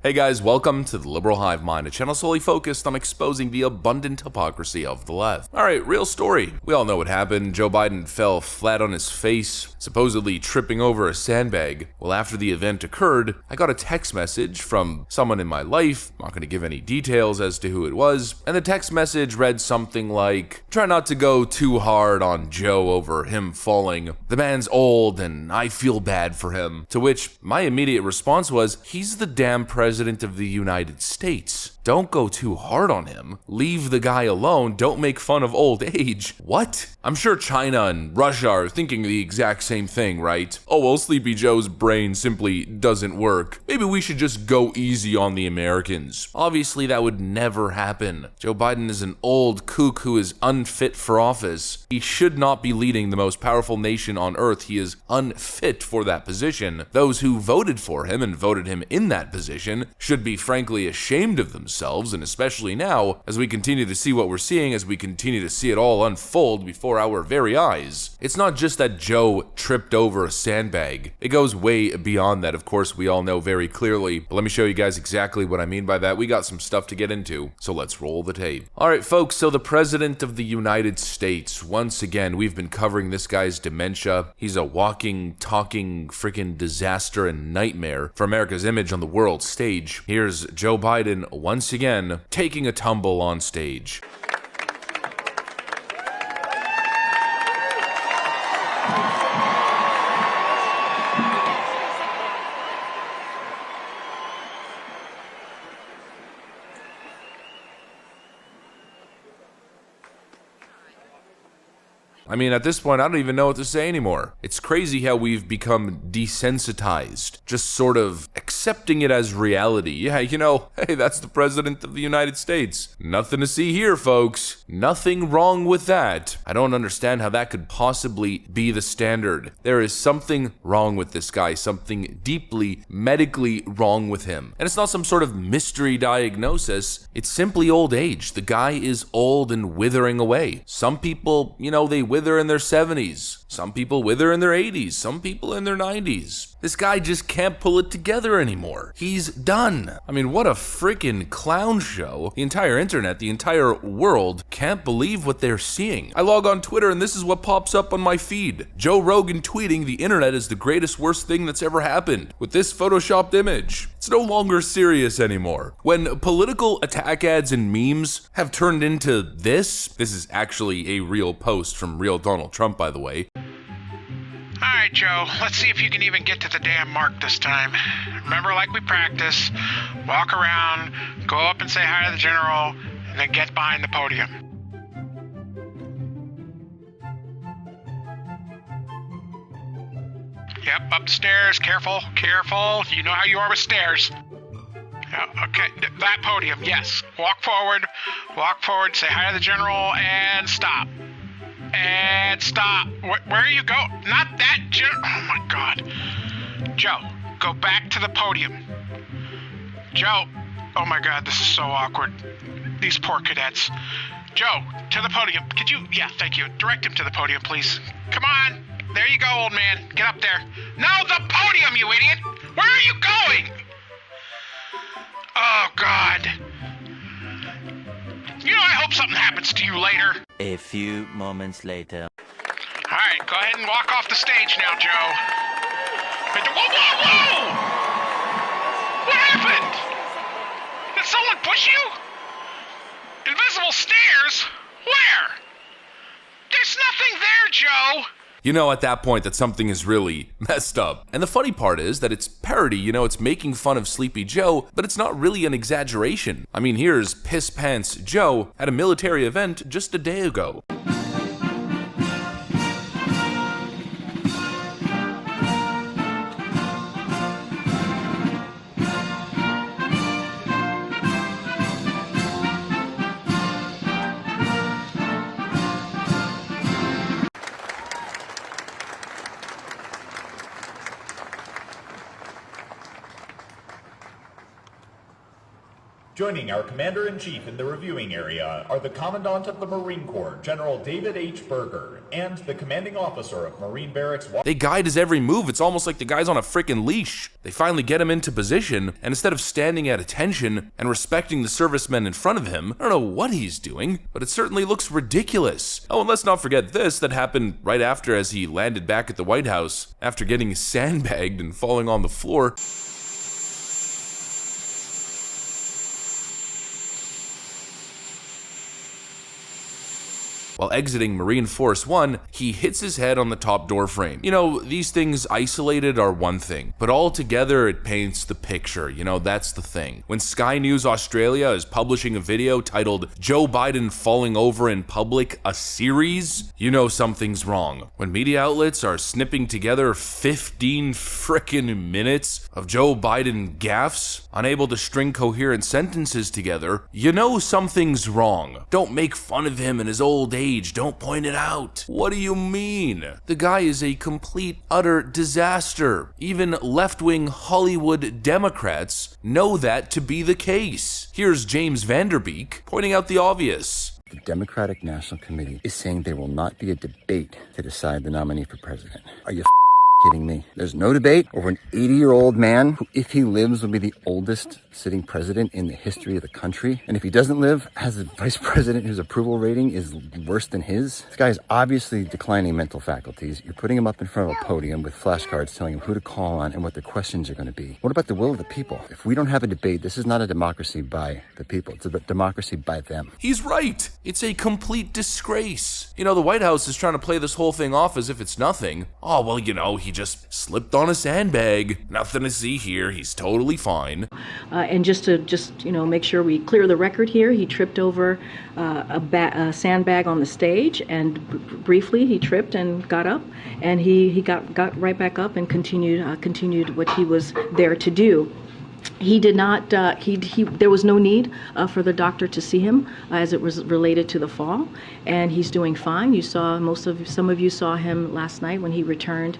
Hey guys, welcome to the Liberal Hive Mind, a channel solely focused on exposing the abundant hypocrisy of the left. Alright, real story. We all know what happened. Joe Biden fell flat on his face, supposedly tripping over a sandbag. Well, after the event occurred, I got a text message from someone in my life. I'm not going to give any details as to who it was. And the text message read something like, try not to go too hard on Joe over him falling. The man's old and I feel bad for him. To which my immediate response was, he's the damn president of the United States. Don't go too hard on him. Leave the guy alone. Don't make fun of old age. What? I'm sure China and Russia are thinking the exact same thing, right? Oh, well, Sleepy Joe's brain simply doesn't work. Maybe we should just go easy on the Americans. Obviously, that would never happen. Joe Biden is an old kook who is unfit for office. He should not be leading the most powerful nation on earth. He is unfit for that position. Those who voted for him and voted him in that position should be frankly ashamed of themselves, and especially now, as we continue to see what we're seeing, as we continue to see it all unfold before our very eyes. It's not just that Joe tripped over a sandbag. It goes way beyond that, of course, we all know very clearly, but let me show you guys exactly what I mean by that. We got some stuff to get into, so let's roll the tape. Alright folks, so the President of the United States, once again, we've been covering this guy's dementia. He's a walking, talking, freaking disaster and nightmare for America's image on the world stage. Here's Joe Biden once again taking a tumble on stage. I mean, at this point, I don't even know what to say anymore. It's crazy how we've become desensitized, just sort of accepting it as reality. Yeah, you know, hey, that's the President of the United States. Nothing to see here, folks. Nothing wrong with that. I don't understand how that could possibly be the standard. There is something wrong with this guy, something deeply medically wrong with him. And it's not some sort of mystery diagnosis. It's simply old age. The guy is old and withering away. Some people, you know, they wither in their 70s. Some people wither in their 80s. Some people in their 90s. This guy just can't pull it together anymore. He's done. I mean, what a freaking clown show. The entire internet, the entire world can't believe what they're seeing. I log on Twitter and this is what pops up on my feed. Joe Rogan tweeting the internet is the greatest worst thing that's ever happened with this photoshopped image. It's no longer serious anymore. When political attack ads and memes have turned into this is actually a real post from real Donald Trump, by the way. Alright, Joe, let's see if you can even get to the damn mark this time. Remember, like we practice, walk around, go up and say hi to the general, and then get behind the podium. Yep, up the stairs, careful, careful, you know how you are with stairs. Yeah, okay, that podium, yes. Walk forward, say hi to the general, and stop. And stop. Where are you going? Not that oh my God. Joe, go back to the podium. Joe, oh my God, this is so awkward. These poor cadets. Joe, to the podium. Could you, yeah, thank you. Direct him to the podium, please. Come on. There you go, old man. Get up there. No, the podium, you idiot. Where are you going? Oh, God. You know, I hope something happens to you later. A few moments later. All right, go ahead and walk off the stage now, Joe. Whoa, whoa, whoa! What happened? Did someone push you? Invisible stairs? Where? There's nothing there, Joe! You know at that point that something is really messed up. And the funny part is that it's parody, you know, it's making fun of Sleepy Joe, but it's not really an exaggeration. I mean, here's Piss Pants Joe at a military event just a day ago. Joining our Commander-in-Chief in the reviewing area are the Commandant of the Marine Corps, General David H. Berger, and the Commanding Officer of Marine Barracks. They guide his every move. It's almost like the guy's on a freaking leash. They finally get him into position, and instead of standing at attention and respecting the servicemen in front of him, I don't know what he's doing, but it certainly looks ridiculous. Oh, and let's not forget this that happened right after as he landed back at the White House after getting sandbagged and falling on the floor. While exiting Marine Force One, he hits his head on the top door frame. You know, these things isolated are one thing, but all together it paints the picture. You know, that's the thing. When Sky News Australia is publishing a video titled Joe Biden Falling Over in Public, a series, you know something's wrong. When media outlets are snipping together 15 frickin' minutes of Joe Biden gaffes, unable to string coherent sentences together, you know something's wrong. Don't make fun of him in his old age. Don't point it out. What do you mean? The guy is a complete, utter disaster. Even left-wing Hollywood Democrats know that to be the case. Here's James Vanderbeek pointing out the obvious. The Democratic National Committee is saying there will not be a debate to decide the nominee for president. Are you kidding me? There's no debate over an 80-year-old man who, if he lives, will be the oldest sitting president in the history of the country. And if he doesn't live, has a vice president whose approval rating is worse than his. This guy is obviously declining mental faculties. You're putting him up in front of a podium with flashcards telling him who to call on and what the questions are going to be. What about the will of the people? If we don't have a debate, this is not a democracy by the people. It's a democracy by them. He's right. It's a complete disgrace. You know, the White House is trying to play this whole thing off as if it's nothing. Oh, well, you know, he just slipped on a sandbag. Nothing to see here. He's totally fine. And just to make sure we clear the record here, he tripped over a sandbag on the stage, and briefly he tripped and got up, and he got right back up and continued what he was there to do. He did not, there was no need for the doctor to see him as it was related to the fall, and he's doing fine. You saw, some of you saw him last night when he returned,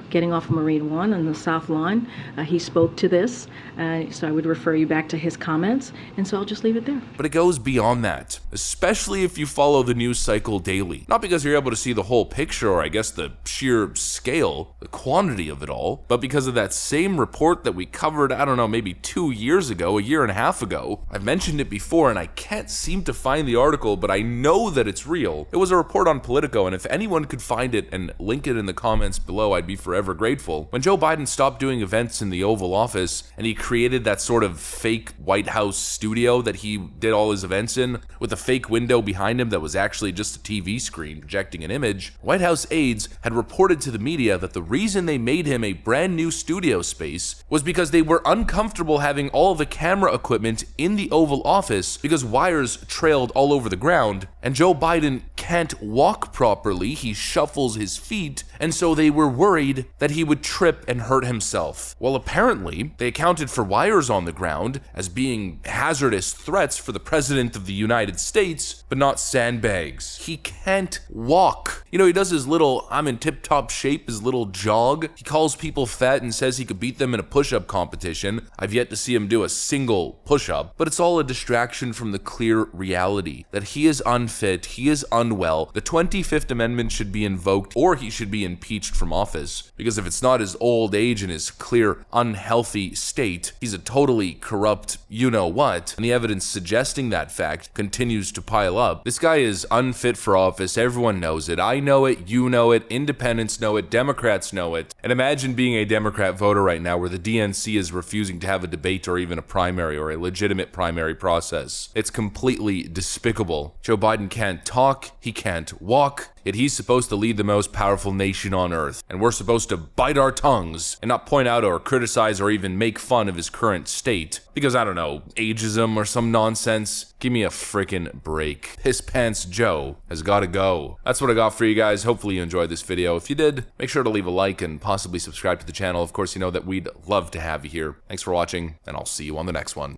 getting off of Marine One on the South Lawn. He spoke to this, so I would refer you back to his comments, and so I'll just leave it there. But it goes beyond that, especially if you follow the news cycle daily. Not because you're able to see the whole picture, or I guess the sheer scale, the quantity of it all, but because of that same report that we covered, I don't know, maybe 2 years ago, a year and a half ago. I've mentioned it before and I can't seem to find the article, but I know that it's real. It was a report on Politico, and if anyone could find it and link it in the comments below, I'd be forever grateful. When Joe Biden stopped doing events in the Oval Office and he created that sort of fake White House studio that he did all his events in, with a fake window behind him that was actually just a TV screen projecting an image, White House aides had reported to the media that the reason they made him a brand new studio space was because they were uncomfortable having all the camera equipment in the Oval Office because wires trailed all over the ground, and Joe Biden can't walk properly, he shuffles his feet, and so they were worried that he would trip and hurt himself. Well, apparently, they accounted for wires on the ground as being hazardous threats for the President of the United States, but not sandbags. He can't walk. You know, he does his little, I'm in tip-top shape, his little jog. He calls people fat and says he could beat them in a push-up competition. I've yet to see him do a single push-up, but it's all a distraction from the clear reality that he is unfit, he is unwell, the 25th Amendment should be invoked, or he should be impeached from office, because if it's not his old age and his clear unhealthy state, he's a totally corrupt you-know-what, and the evidence suggesting that fact continues to pile up. This guy is unfit for office, everyone knows it, I know it, you know it, independents know it, Democrats know it, and imagine being a Democrat voter right now where the DNC is refusing to have a debate or even a primary or a legitimate primary process. It's completely despicable. Joe Biden can't talk, he can't walk, yet he's supposed to lead the most powerful nation on earth, and we're supposed to bite our tongues and not point out or criticize or even make fun of his current state because, I don't know, ageism or some nonsense. Give me a frickin' break. Piss Pants Joe has gotta go. That's what I got for you guys. Hopefully you enjoyed this video. If you did, make sure to leave a like and possibly subscribe to the channel. Of course, you know that we'd love to have you here. Thanks for watching, and I'll see you on the next one.